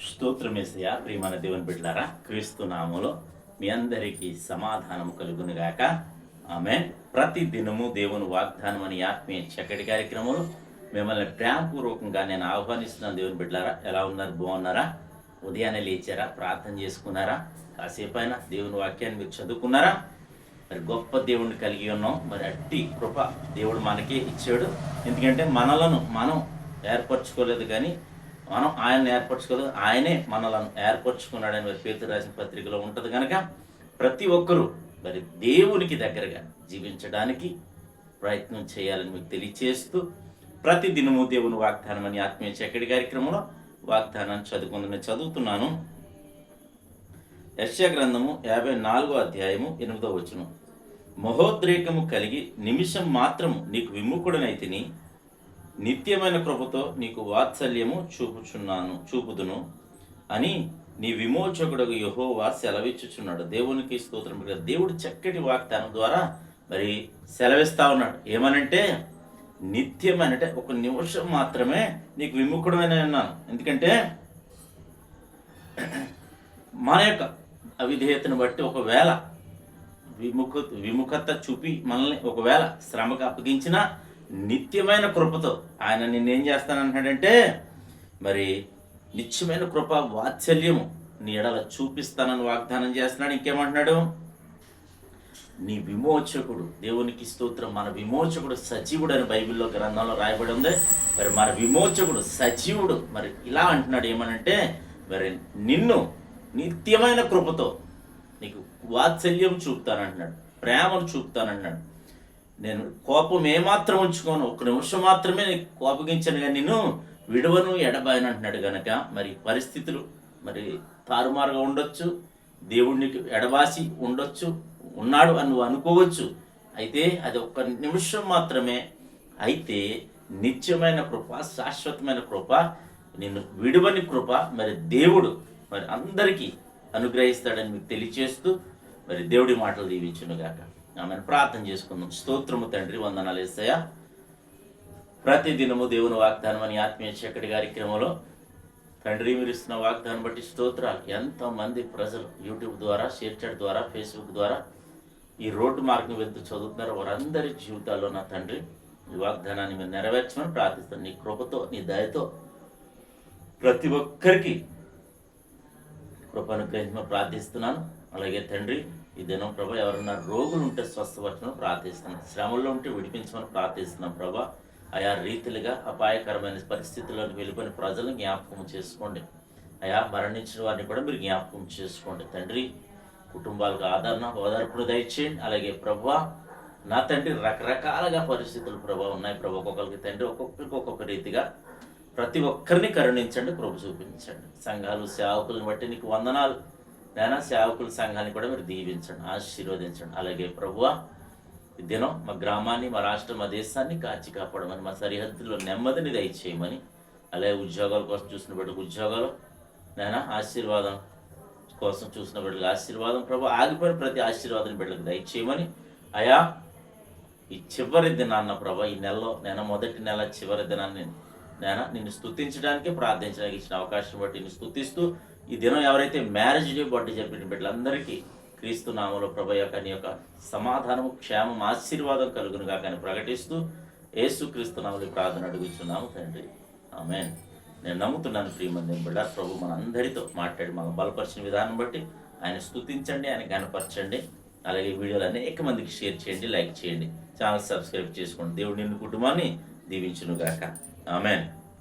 స్తోత్రమేసయ్య ప్రియమైన దేవుని బిడ్డలారా, క్రీస్తు నామములో మీ అందరికీ సమాధానం కలుగునుగాక. ఆమె ప్రతి దినము దేవుని వాగ్దానం అని ఆత్మీయ చక్కటి కార్యక్రమంలో మిమ్మల్ని ప్రేమపూర్వకంగా నేను ఆహ్వానిస్తున్నాను. దేవుని బిడ్డలారా, ఎలా ఉన్నారు? బాగున్నారా? ఉదయాన్నే లేచారా? ప్రార్థన చేసుకున్నారా? కాసేపు అయినా దేవుని వాక్యాన్ని మీరు చదువుకున్నారా? మరి గొప్ప దేవుడిని కలిగి ఉన్నాం. మరి అట్టి కృప దేవుడు మనకి ఇచ్చాడు. ఎందుకంటే మనం ఏర్పరచుకోలేదు, కానీ మనం ఆయన్ని ఏర్పరచుకోలేదు, ఆయనే మనలను ఏర్పరచుకున్నాడని మరి పేతురు రాసిన పత్రికలో ఉంటుంది. కనుక ప్రతి ఒక్కరూ మరి దేవునికి దగ్గరగా జీవించడానికి ప్రయత్నం చేయాలని మీకు తెలియచేస్తూ ప్రతి దినము దేవుని వాగ్దానం అని ఆత్మీయ చక్కటి కార్యక్రమంలో వాగ్దానాన్ని చదువుతున్నాను. యెషయా గ్రంథము 54వ అధ్యాయము 8వ వచనం. మహోద్రేకము కలిగి నిమిషం మాత్రము నీకు విముఖుడనైతిని, నిత్యమైన కృపతో నీకు వాత్సల్యము చూపుదును అని నీ విమోచకుడు యెహోవా సెలవిచ్చుచున్నాడు. దేవునికి స్తోత్రం. దేవుడు చక్కటి వాగ్దానం ద్వారా మరి సెలవిస్తా ఉన్నాడు. ఏమనంటే నిత్యమైనంటే ఒక నిమిషం మాత్రమే నీకు విముఖుడమైన అన్నాను. ఎందుకంటే మన యొక్క అవిధేయతను బట్టి ఒకవేళ విముఖత చూపి మనల్ని ఒకవేళ శ్రమకు అప్పగించిన నిత్యమైన కృపతో ఆయన నిన్నేం చేస్తానంటాడంటే మరి నిత్యమైన కృప వాత్సల్యము నీ ఎడల చూపిస్తానని వాగ్దానం చేస్తున్నాడు. ఇంకేమంటున్నాడు? నీ విమోచకుడు, దేవునికి స్తోత్రం, మన విమోచకుడు సజీవుడు అని బైబిల్లో గ్రంథంలో రాయబడి ఉంది. మరి మన విమోచకుడు సజీవుడు. మరి ఇలా అంటున్నాడు, ఏమనంటే మరి నిన్ను నిత్యమైన కృపతో నీకు వాత్సల్యం చూపుతానంటున్నాడు, ప్రేమను చూపుతానంటున్నాడు. నేను కోపం ఏమాత్రం ఉంచుకోను, ఒక నిమిషం మాత్రమే నీకు కోపగించాను, కానీ నిన్ను విడవను ఎడబాయను అంటున్నాడు. కనుక మరి పరిస్థితులు మరి తారుమారుగా ఉండొచ్చు, దేవుడికి ఎడబాసి ఉన్నాడు అని నువ్వు అనుకోవచ్చు. అయితే అది ఒక్క నిమిషం మాత్రమే. అయితే నిత్యమైన కృప, శాశ్వతమైన కృప, నిన్ను విడువని కృప మరి దేవుడు మరి అందరికీ అనుగ్రహిస్తాడని మీకు తెలియచేస్తూ మరి దేవుడి మాటలు దీవించునుగాక. ఆమె ప్రార్థన చేసుకుందాం. స్తోత్రము తండ్రి, వందనాలు యేసయ్యా. ప్రతి దినము దేవుని వాగ్దానం అని ఆత్మీయ చక్కటి కార్యక్రమంలో తండ్రి మీరు ఇస్తున్న వాగ్దానం బట్టి స్తోత్రాలు. ఎంతమంది ప్రజలు యూట్యూబ్ ద్వారా, షేర్ చాట్ ద్వారా, ఫేస్బుక్ ద్వారా ఈ రోడ్డు మార్గం వెళ్తూ చదువుతున్నారు. వారందరి జీవితాల్లో నా తండ్రి ఈ వాగ్దానాన్ని మీరు నెరవేర్చమని ప్రార్థిస్తాను. నీ కృపతో, నీ దయతో ప్రతి ఒక్కరికి కృపను గ్రహించమని ప్రార్థిస్తున్నాను. అలాగే తండ్రి ఈ దినం ప్రభా ఎవరన్నా రోగులు ఉంటే స్వస్థపరచమని ప్రార్థిస్తున్నాం, శ్రమల్లో ఉంటే విడిపించమని ప్రార్థిస్తున్నాం. ప్రభా ఆయా రీతిలుగా అపాయకరమైన పరిస్థితుల్లోకి వెళ్ళిపోయిన ప్రజలను జ్ఞాపకం చేసుకోండి. ఆయా మరణించిన వారిని కూడా మీరు జ్ఞాపకం చేసుకోండి. తండ్రి కుటుంబాలకు ఓదార్పును దయచేయండి. అలాగే ప్రభా నా తండ్రి రకరకాలుగా పరిస్థితులు ప్రభా ఉన్నాయి ప్రభా. ఒక్కొక్కరికి తండ్రి ఒక్కొక్క రీతిగా ప్రతి ఒక్కరిని కరుణించండి, కృప చూపించండి. సంఘాలు, సేవకులను బట్టి నీకు వందనాలు. నేను సేవకుల సంఘాన్ని కూడా మీరు దీవించండి, ఆశీర్వదించండి. అలాగే ప్రభువా ఈ దినం మా గ్రామాన్ని, మా రాష్ట్రం, మా దేశాన్ని కాచి కాపాడమని, మా సరిహద్దుల్లో నెమ్మదిని దయచేయమని, అలాగే ఉద్యోగాల కోసం చూసిన బిడ్డకు ఉద్యోగాలు, నేను ఆశీర్వాదం కోసం చూసిన బిడ్డలకు ఆశీర్వాదం ప్రభు, ఆగిపోయిన ప్రతి ఆశీర్వాదం బిడ్డలకు దయచేయమని, అయా ఈ చివరి దినాన్న ప్రభు, ఈ నెలలో నేను మొదటి నెల చివరి దినాన్ని నేను నిన్ను స్తుతించడానికి, ప్రార్థించడానికి ఇచ్చిన అవకాశం బట్టి నిన్ను స్తుతిస్తూ ఈ దినం ఎవరైతే మ్యారేజ్ డే బర్త్డే చెప్పిన బిడ్డలందరికీ క్రీస్తు నామములో ప్రభు యొక్క నీ యొక్క సమాధానము, క్షేమం, ఆశీర్వాదం కలుగునుగా కానీ ప్రకటిస్తూ యేసు క్రీస్తు నామములో ప్రార్థన అడుగుతున్నాము తండ్రి. ఆమేన్. నేను నమ్ముతున్నాను ప్రియమంది బిడ్డ, ప్రభు మన అందరితో మాట్లాడి మనం బలపరిచిన విధానం బట్టి ఆయన స్తుతించండి, ఆయన గణపరచండి. అలాగే వీడియోలు అనేక మందికి షేర్ చేయండి, లైక్ చేయండి, ఛానల్ సబ్స్క్రైబ్ చేసుకోండి. దేవుడు నిన్ను కుటుంబాన్ని దీవించునుగాక. ఆమేన్.